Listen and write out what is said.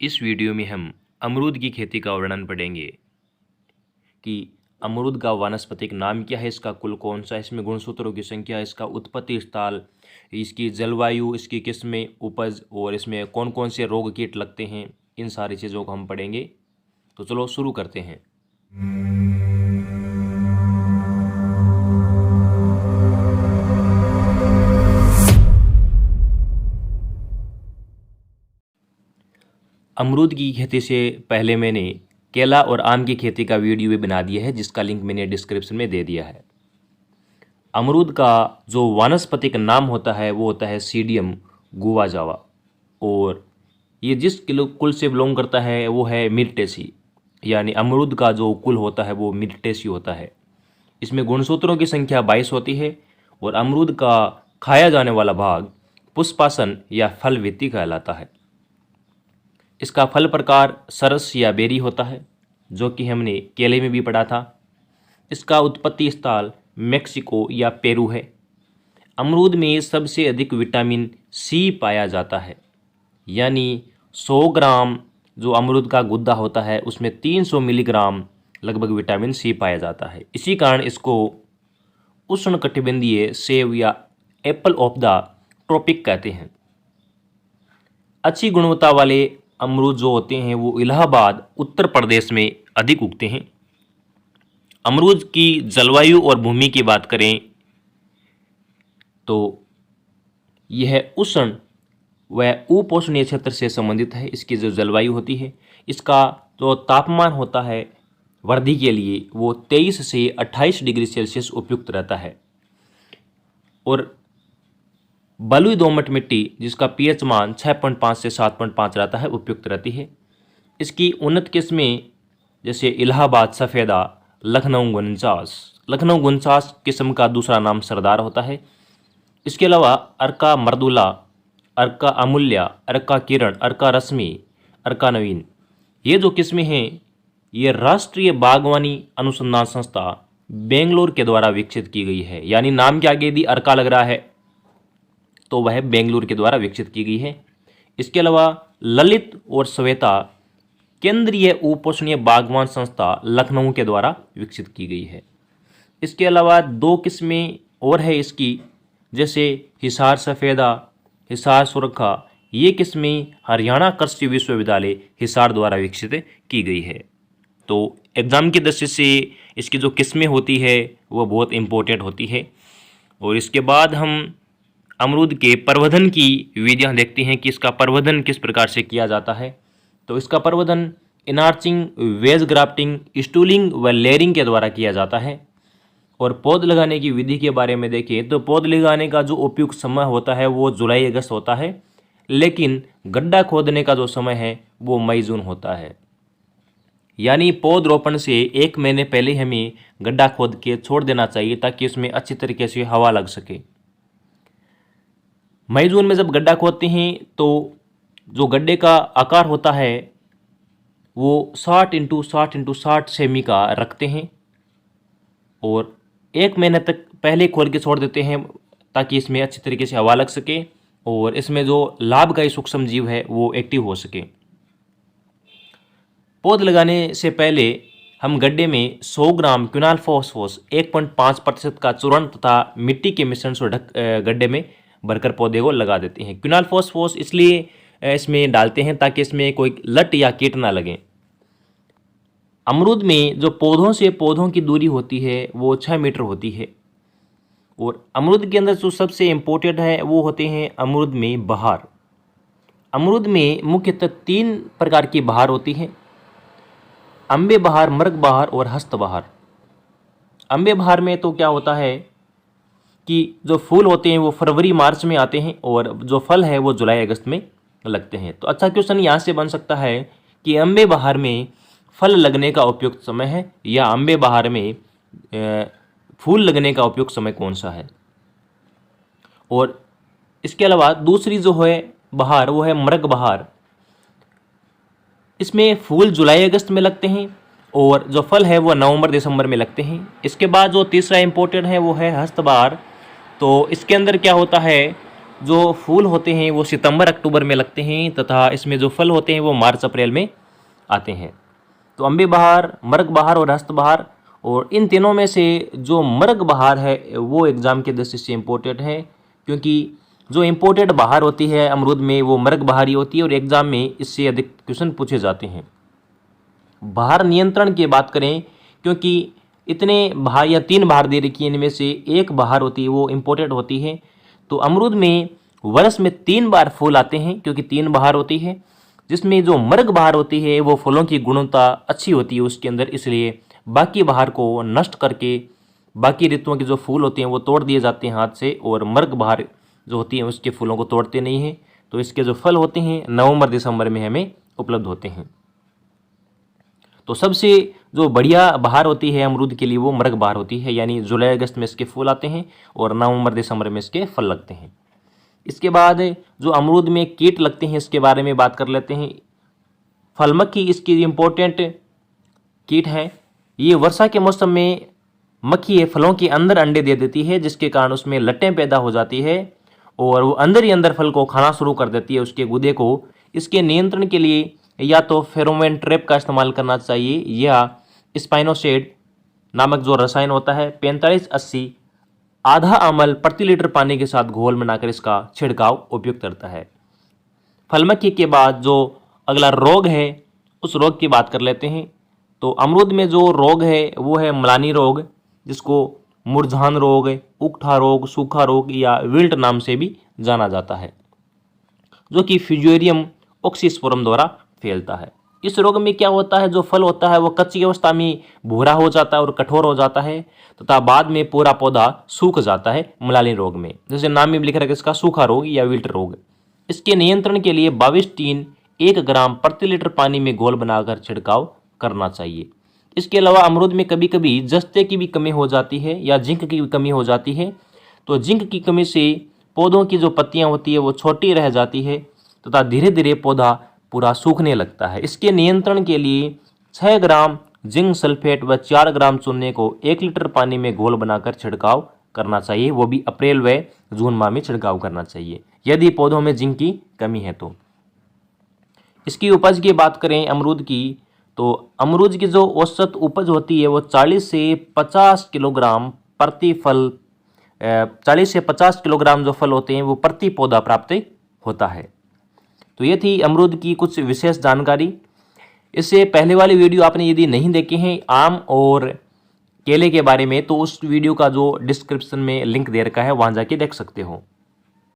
इस वीडियो में हम अमरूद की खेती का वर्णन पढ़ेंगे कि अमरूद का वानस्पतिक नाम क्या है, इसका कुल कौन सा है, इसमें गुणसूत्रों की संख्या, इसका उत्पत्ति स्थल, इसकी जलवायु, इसकी किस्में, उपज और इसमें कौन कौन से रोग कीट लगते हैं, इन सारी चीज़ों को हम पढ़ेंगे। तो चलो शुरू करते हैं। अमरूद की खेती से पहले मैंने केला और आम की खेती का वीडियो भी बना दिया है, जिसका लिंक मैंने डिस्क्रिप्शन में दे दिया है। अमरूद का जो वानस्पतिक नाम होता है वो होता है सीडियम गुआजावा, और ये जिस कुल से बिलोंग करता है वो है मिर्टेसी, यानी अमरूद का जो कुल होता है वो मिर्टेसी होता है। इसमें गुणसूत्रों की संख्या 22 होती है और अमरूद का खाया जाने वाला भाग पुष्पासन या फल वित्ती कहलाता है। इसका फल प्रकार सरस या बेरी होता है, जो कि हमने केले में भी पढ़ा था। इसका उत्पत्ति स्थल मेक्सिको या पेरू है। अमरूद में सबसे अधिक विटामिन सी पाया जाता है, यानी 100 ग्राम जो अमरूद का गुद्दा होता है उसमें 300 मिलीग्राम लगभग विटामिन सी पाया जाता है। इसी कारण इसको उष्णकटिबंधीय सेब या एप्पल ऑफ द ट्रॉपिक कहते हैं। अच्छी गुणवत्ता वाले अमरूद जो होते हैं वो इलाहाबाद उत्तर प्रदेश में अधिक उगते हैं। अमरूद की जलवायु और भूमि की बात करें तो यह उष्ण व उपोष्णीय क्षेत्र से संबंधित है। इसकी जो जलवायु होती है, इसका जो तापमान होता है वृद्धि के लिए वो 23 से 28 डिग्री सेल्सियस उपयुक्त रहता है। और बलुई दोमट मिट्टी जिसका पीएच मान 6.5 से 7.5 रहता है उपयुक्त रहती है। इसकी उन्नत किस्में जैसे इलाहाबाद सफ़ेदा, लखनऊ गुंचास किस्म का दूसरा नाम सरदार होता है। इसके अलावा अर्का मर्दुला, अर्का अमूल्या, अर्का किरण, अर्का रश्मि, अर्का नवीन, ये जो किस्में हैं ये राष्ट्रीय बागवानी अनुसंधान संस्था बेंगलोर के द्वारा विकसित की गई है। यानी नाम के आगे यदि अर्का लग रहा है तो वह बेंगलुरु के द्वारा विकसित की गई है। इसके अलावा ललित और श्वेता केंद्रीय उपोष्णीय बागवान संस्था लखनऊ के द्वारा विकसित की गई है। इसके अलावा 2 किस्में और है इसकी, जैसे हिसार सफ़ेदा, हिसार सुरखा, ये किस्में हरियाणा कृषि विश्वविद्यालय हिसार द्वारा विकसित की गई है। तो एग्ज़ाम की दृष्टि से इसकी जो किस्में होती है वो बहुत इम्पोर्टेंट होती है। और इसके बाद हम अमरूद के प्रवर्धन की विधियाँ देखते हैं कि इसका प्रवर्धन किस प्रकार से किया जाता है। तो इसका प्रवर्धन इनार्चिंग, वेज ग्राफ्टिंग, स्टूलिंग व लेयरिंग के द्वारा किया जाता है। और पौध लगाने की विधि के बारे में देखें तो पौध लगाने का जो उपयुक्त समय होता है वो जुलाई अगस्त होता है, लेकिन गड्ढा खोदने का जो समय है वो मई जून होता है। यानी पौध रोपण से 1 महीने पहले हमें गड्ढा खोद के छोड़ देना चाहिए ताकि इसमें अच्छी तरीके से हवा लग सके। मई जून में जब गड्ढा खोदते हैं तो जो गड्ढे का आकार होता है वो 60 × 60 × 60 सेमी का रखते हैं और 1 महीने तक पहले खोल के छोड़ देते हैं ताकि इसमें अच्छी तरीके से हवा लग सके और इसमें जो लाभकारी सूक्ष्म जीव है वो एक्टिव हो सके। पौध लगाने से पहले हम गड्ढे में 100 ग्राम क्विनाल फॉस्फोरस 1.5% का चूर्ण तथा मिट्टी के मिश्रण से गड्ढे में भरकर पौधे को लगा देते हैं। क्विनाल फॉस्फोरस इसलिए इसमें डालते हैं ताकि इसमें कोई लट या कीट ना लगे। अमरूद में जो पौधों से पौधों की दूरी होती है वो 6 मीटर होती है। और अमरूद के अंदर जो सबसे इम्पोर्टेंट है वो होते हैं अमरूद में बहार। अमरूद में मुख्यतः 3 प्रकार की बहार होती है, अम्बे बहार, मृग बहार और हस्त बहार। अम्बे बहार में तो क्या होता है कि जो फूल होते हैं वो फरवरी मार्च में आते हैं और जो फल है वो जुलाई अगस्त में लगते हैं। तो अच्छा क्वेश्चन यहाँ से बन सकता है कि अम्बे बहार में फल लगने का उपयुक्त समय है या अम्बे बहार में फूल लगने का उपयुक्त समय कौन सा है। और इसके अलावा दूसरी जो है बहार वो है मृग बहार। इसमें फूल जुलाई अगस्त में लगते हैं और जो फल है वो नवंबर दिसंबर में लगते हैं। इसके बाद जो तीसरा इम्पोर्टेंट है वो है हस्त बहार। तो इसके अंदर क्या होता है जो फूल होते हैं वो सितंबर अक्टूबर में लगते हैं तथा इसमें जो फल होते हैं वो मार्च अप्रैल में आते हैं। तो अम्बे बहार, मर्ग बहार और हस्त बहार, और इन तीनों में से जो मर्ग बहार है वो एग्ज़ाम के दृष्टि से इम्पोर्टेंट है, क्योंकि जो इम्पोर्टेंट बहार होती है अमरूद में वो मर्ग बहार ही होती है और एग्ज़ाम में इससे अधिक क्वेश्चन पूछे जाते हैं। बहार नियंत्रण की बात करें, क्योंकि इतने बहार या 3 बहार दे रखी है, इनमें से एक बहार होती है वो इम्पोर्टेंट होती है। तो अमरूद में वर्ष में 3 बार फूल आते हैं, क्योंकि 3 बहार होती है, जिसमें जो मर्ग बहार होती है वो फलों की गुणवत्ता अच्छी होती है उसके अंदर, इसलिए बाकी बहार को नष्ट करके बाकी ऋतुओं के जो फूल होते हैं वो तोड़ दिए जाते हैं हाथ से, और मर्ग बहार जो होती है उसके फूलों को तोड़ते नहीं हैं। तो इसके जो फल होते हैं नवंबर दिसंबर में हमें उपलब्ध होते हैं। तो सबसे जो बढ़िया बहार होती है अमरूद के लिए वो मर्ग बहार होती है, यानी जुलाई अगस्त में इसके फूल आते हैं और नवंबर दिसंबर में इसके फल लगते हैं। इसके बाद जो अमरूद में कीट लगते हैं इसके बारे में बात कर लेते हैं। फलमक्खी इसकी इम्पोर्टेंट कीट है। ये वर्षा के मौसम में मक्खी फलों के अंदर अंडे दे देती है, जिसके कारण उसमें लट्टें पैदा हो जाती है और वो अंदर ही अंदर फल को खाना शुरू कर देती है उसके गुदे को। इसके नियंत्रण के लिए या तो फेरोमोन ट्रैप का इस्तेमाल करना चाहिए या स्पाइनोसेड नामक जो रसायन होता है 45-80 आधा अमल प्रति लीटर पानी के साथ घोल बनाकर इसका छिड़काव उपयुक्त करता है। फलमक्खी के बाद जो अगला रोग है उस रोग की बात कर लेते हैं। तो अमरूद में जो रोग है वो है मलानी रोग, जिसको मुरझान रोग, उकठा रोग, सूखा रोग या विल्ट नाम से भी जाना जाता है, जो कि फ्यूजेरियम ऑक्सीस्पोरम द्वारा फैलता है। इस रोग में क्या होता है, जो फल होता है वो कच्ची अवस्था में भूरा हो जाता है और कठोर हो जाता है तथा बाद में पूरा पौधा सूख जाता है मलानी रोग में, जैसे नाम में लिख रखा है इसका सूखा रोग या विल्ट रोग। इसके नियंत्रण के लिए 22-3 1 ग्राम प्रति लीटर पानी में घोल बनाकर छिड़काव करना चाहिए। इसके अलावा अमरूद में कभी कभी जस्ते की भी कमी हो जाती है या जिंक की भी कमी हो जाती है। तो जिंक की कमी से पौधों की जो पत्तियां होती है वो छोटी रह जाती है तथा धीरे धीरे पौधा पूरा सूखने लगता है। इसके नियंत्रण के लिए 6 ग्राम जिंक सल्फेट व 4 ग्राम चूने को 1 लीटर पानी में घोल बनाकर छिड़काव करना चाहिए, वो भी अप्रैल व जून माह में छिड़काव करना चाहिए यदि पौधों में जिंक की कमी है तो। इसकी उपज की बात करें अमरूद की, तो अमरूद की जो औसत उपज होती है वो 40 से 50 किलोग्राम प्रति फल 40 से 50 किलोग्राम जो फल होते हैं वो प्रति पौधा प्राप्त होता है। तो ये थी अमरूद की कुछ विशेष जानकारी। इससे पहले वाली वीडियो आपने यदि नहीं देखे हैं आम और केले के बारे में, तो उस वीडियो का जो डिस्क्रिप्शन में लिंक दे रखा है वहाँ जाके देख सकते हो।